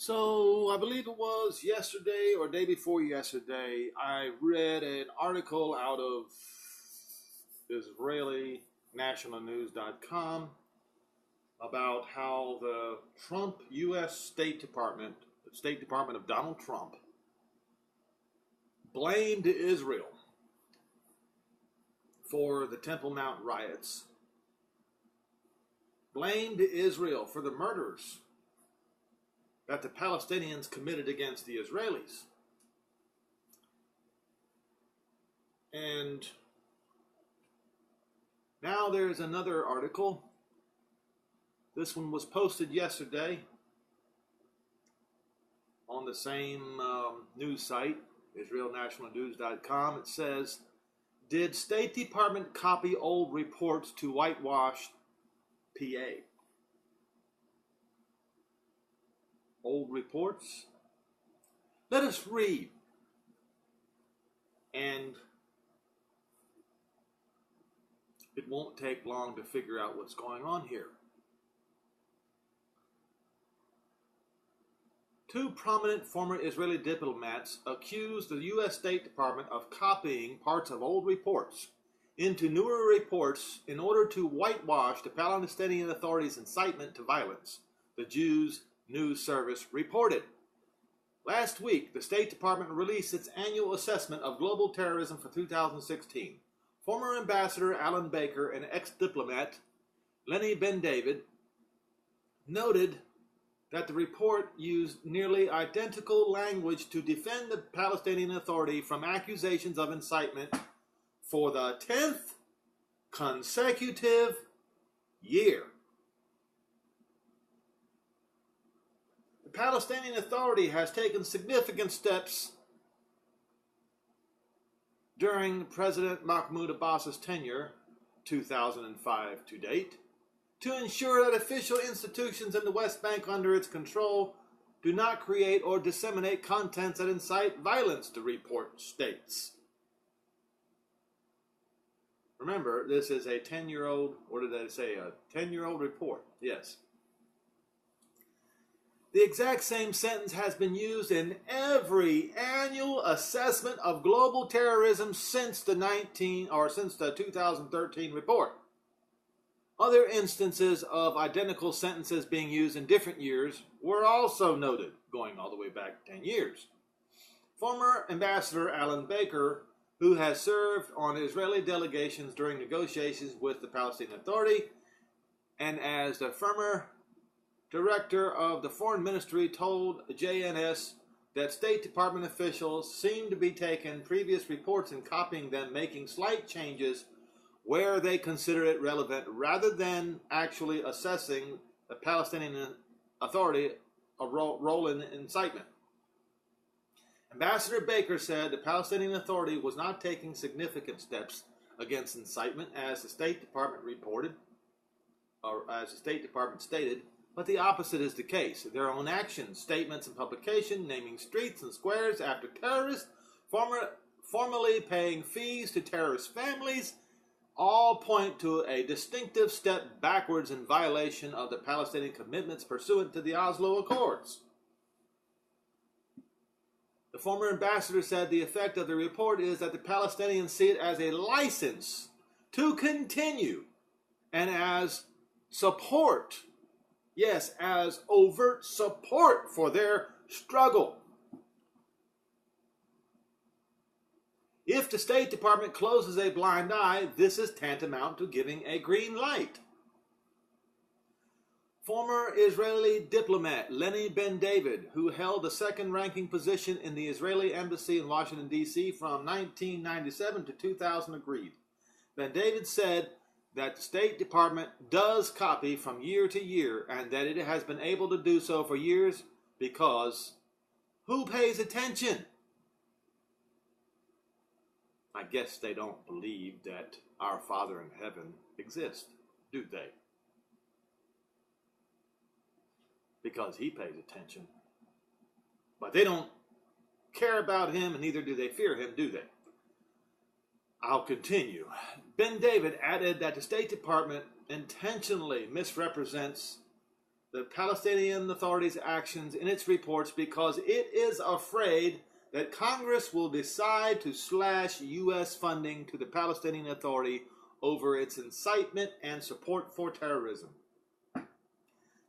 So, I believe it was yesterday or day before yesterday, I read an article out of Israeli nationalnews.com about how the Trump U.S. State Department, the State Department of Donald Trump, blamed Israel for the Temple Mount riots, blamed Israel for the murders that the Palestinians committed against the Israelis. And now there's another article. This one was posted yesterday on the same news site, IsraelNationalNews.com. It says, "Did State Department copy old reports to whitewash PA?" Old reports? Let us read. And it won't take long to figure out what's going on here. Two prominent former Israeli diplomats accused the U.S. State Department of copying parts of old reports into newer reports in order to whitewash the Palestinian Authority's incitement to violence, the Jews News Service reported. Last week, the State Department released its annual assessment of global terrorism for 2016. Former Ambassador Alan Baker and ex-diplomat Lenny Ben David noted that the report used nearly identical language to defend the Palestinian Authority from accusations of incitement for the 10th consecutive year. The Palestinian Authority has taken significant steps during President Mahmoud Abbas's tenure, 2005 to date, to ensure that official institutions in the West Bank under its control do not create or disseminate contents that incite violence, the report states. Remember, this is a 10-year-old, what did they say, a 10-year-old report, yes. The exact same sentence has been used in every annual assessment of global terrorism since the 2013 report. Other instances of identical sentences being used in different years were also noted, going all the way back 10 years. Former Ambassador Alan Baker, who has served on Israeli delegations during negotiations with the Palestinian Authority, and as the former director of the Foreign Ministry, told JNS that State Department officials seem to be taking previous reports and copying them, making slight changes where they consider it relevant, rather than actually assessing the Palestinian Authority a role in incitement. Ambassador Baker said the Palestinian Authority was not taking significant steps against incitement, as the State Department reported, or as the State Department stated, but the opposite is the case. Their own actions, statements, and publication naming streets and squares after terrorists, formally paying fees to terrorist families, all point to a distinctive step backwards in violation of the Palestinian commitments pursuant to the Oslo Accords. The former ambassador said the effect of the report is that the Palestinians see it as a license to continue and as support, yes, as overt support for their struggle. If the State Department closes a blind eye, this is tantamount to giving a green light. Former Israeli diplomat Lenny Ben David, who held the second-ranking position in the Israeli embassy in Washington, D.C. from 1997 to 2000, agreed. Ben David said that the State Department does copy from year to year, and that it has been able to do so for years because who pays attention? I guess they don't believe that our Father in heaven exists, do they? Because he pays attention. But they don't care about him, and neither do they fear him, do they? I'll continue. Ben David added that the State Department intentionally misrepresents the Palestinian Authority's actions in its reports because it is afraid that Congress will decide to slash U.S. funding to the Palestinian Authority over its incitement and support for terrorism.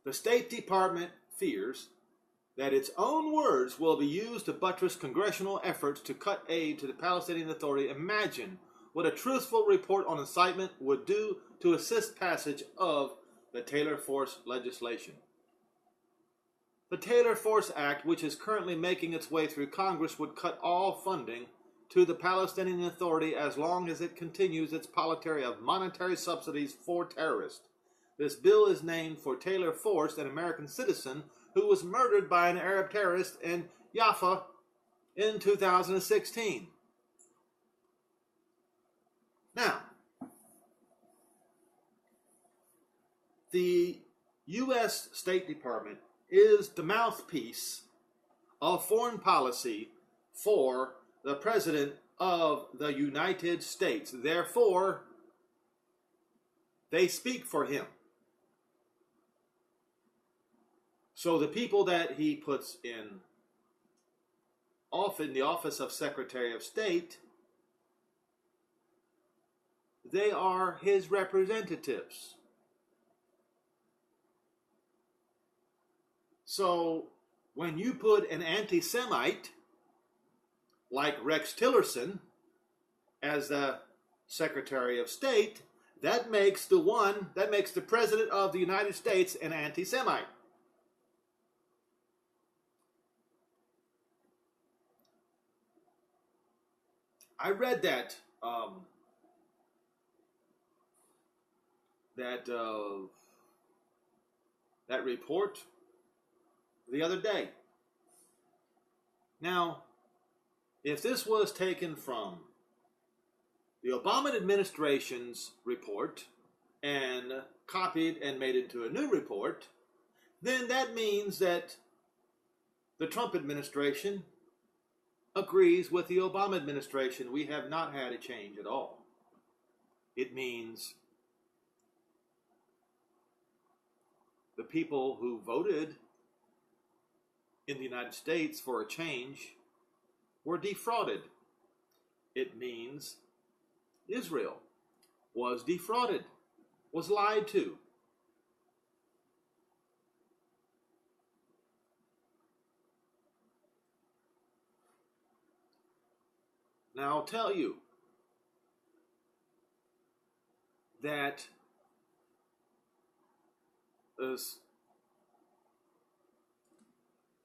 The State Department fears that its own words will be used to buttress congressional efforts to cut aid to the Palestinian Authority. Imagine what a truthful report on incitement would do to assist passage of the Taylor Force legislation. The Taylor Force Act, which is currently making its way through Congress, would cut all funding to the Palestinian Authority as long as it continues its policy of monetary subsidies for terrorists. This bill is named for Taylor Force, an American citizen who was murdered by an Arab terrorist in Jaffa in 2016. Now, the U.S. State Department is the mouthpiece of foreign policy for the President of the United States. Therefore, they speak for him. So the people that he puts in the office of Secretary of State, they are his representatives. So when you put an anti-Semite like Rex Tillerson as the Secretary of State, that makes the President of the United States an anti-Semite. I read that report the other day. Now, if this was taken from the Obama administration's report and copied and made into a new report, then that means that the Trump administration agrees with the Obama administration. We have not had a change at all. It means the people who voted in the United States for a change were defrauded. It means Israel was defrauded, was lied to. Now I'll tell you that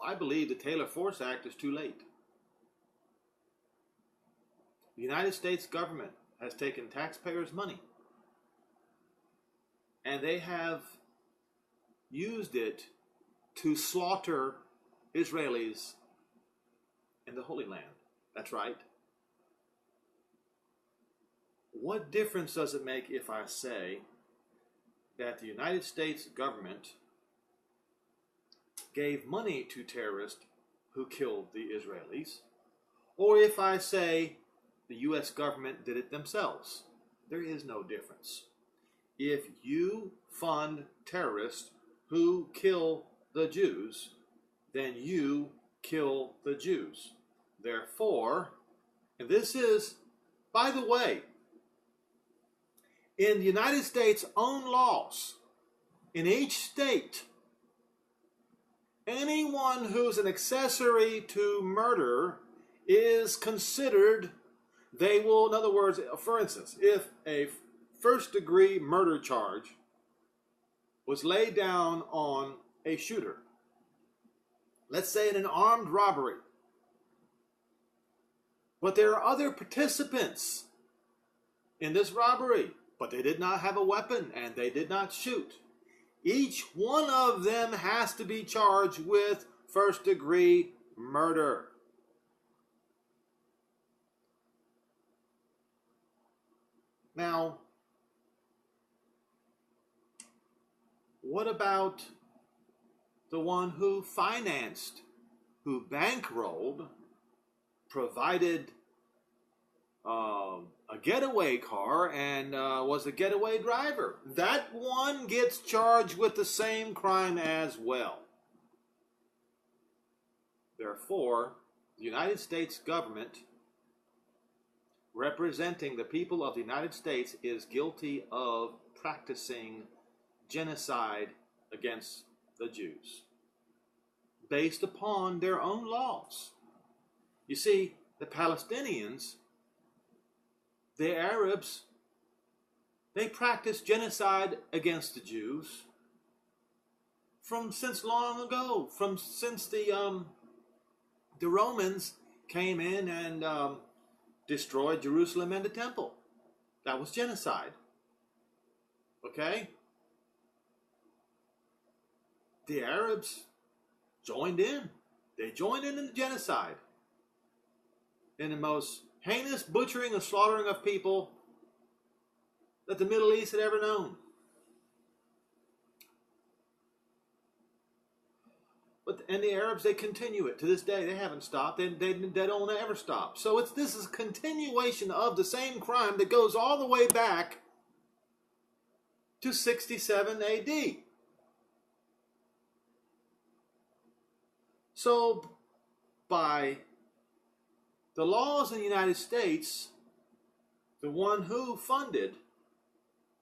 I believe the Taylor Force Act is too late. The United States government has taken taxpayers' money and they have used it to slaughter Israelis in the Holy Land. That's right. What difference does it make if I say that the United States government gave money to terrorists who killed the Israelis, or if I say the U.S. government did it themselves? There is no difference. If you fund terrorists who kill the Jews, then you kill the Jews. Therefore, and this is, by the way, in the United States' own laws, in each state, anyone who's an accessory to murder is considered, they will, in other words, for instance, if a first-degree murder charge was laid down on a shooter, let's say in an armed robbery, but there are other participants in this robbery, but they did not have a weapon and they did not shoot. Each one of them has to be charged with first-degree murder. Now, what about the one who financed, who bankrolled, provided a getaway car and was a getaway driver. That one gets charged with the same crime as well. Therefore, the United States government, representing the people of the United States, is guilty of practicing genocide against the Jews based upon their own laws. You see, the Palestinians, the Arabs, they practice genocide against the Jews since long ago, since the Romans came in and destroyed Jerusalem and the temple. That was genocide. Okay? The Arabs joined in. They joined in the genocide. In the most heinous butchering and slaughtering of people that the Middle East had ever known. And the Arabs, they continue it to this day. They haven't stopped. They don't ever stop. So this is a continuation of the same crime that goes all the way back to 67 AD. So by the laws in the United States, the one who funded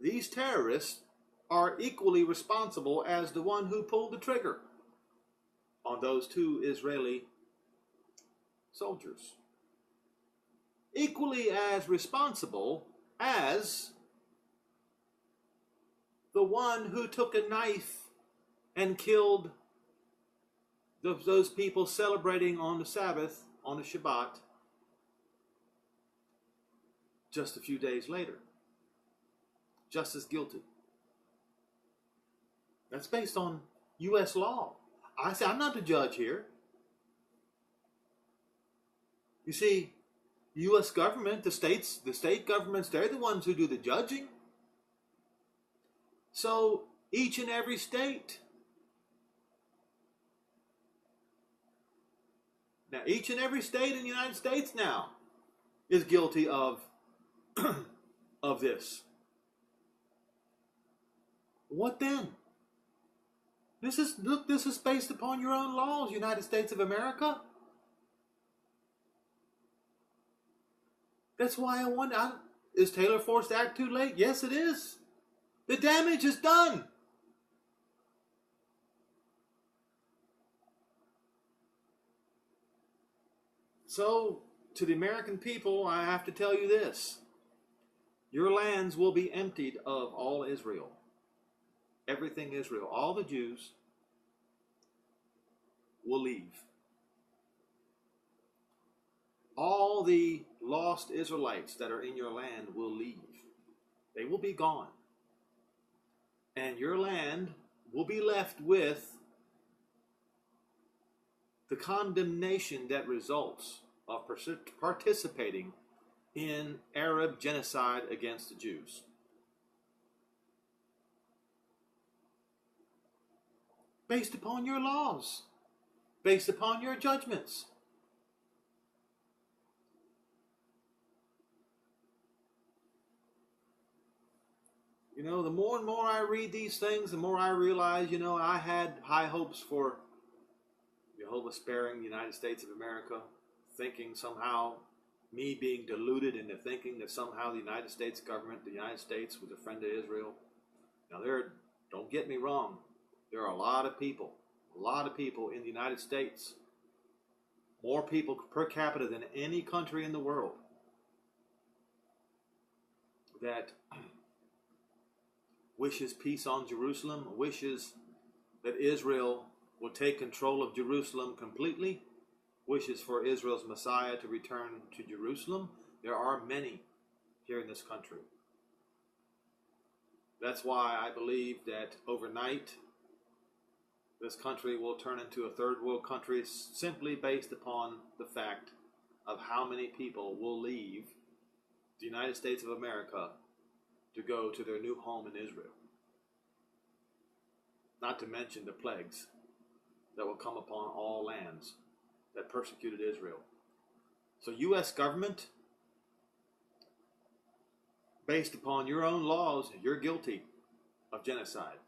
these terrorists are equally responsible as the one who pulled the trigger on those two Israeli soldiers. Equally as responsible as the one who took a knife and killed those people celebrating on the Sabbath, on the Shabbat, just a few days later. Just as guilty. That's based on U.S. law. I say I'm not the judge here. You see, the U.S. government, the state governments, they're the ones who do the judging. So each and every state, in the United States now is guilty of of this. What then? This is based upon your own laws, United States of America. That's why I wonder, is Taylor forced to act too late? Yes, it is. The damage is done. So, to the American people, I have to tell you this. Your lands will be emptied of all Israel. Everything Israel. All the Jews will leave. All the lost Israelites that are in your land will leave. They will be gone. And your land will be left with the condemnation that results of participating in Arab genocide against the Jews. Based upon your laws, based upon your judgments. You know, the more and more I read these things, the more I realize, I had high hopes for Jehovah sparing the United States of America, thinking somehow, me being deluded into thinking that somehow the United States government, the United States, was a friend of Israel. Now, don't get me wrong, there are a lot of people in the United States, more people per capita than any country in the world, that wishes peace on Jerusalem, wishes that Israel will take control of Jerusalem completely, wishes for Israel's Messiah to return to Jerusalem. There are many here in this country. That's why I believe that overnight this country will turn into a third world country simply based upon the fact of how many people will leave the United States of America to go to their new home in Israel. Not to mention the plagues that will come upon all lands that persecuted Israel. So U.S. government, based upon your own laws, you're guilty of genocide.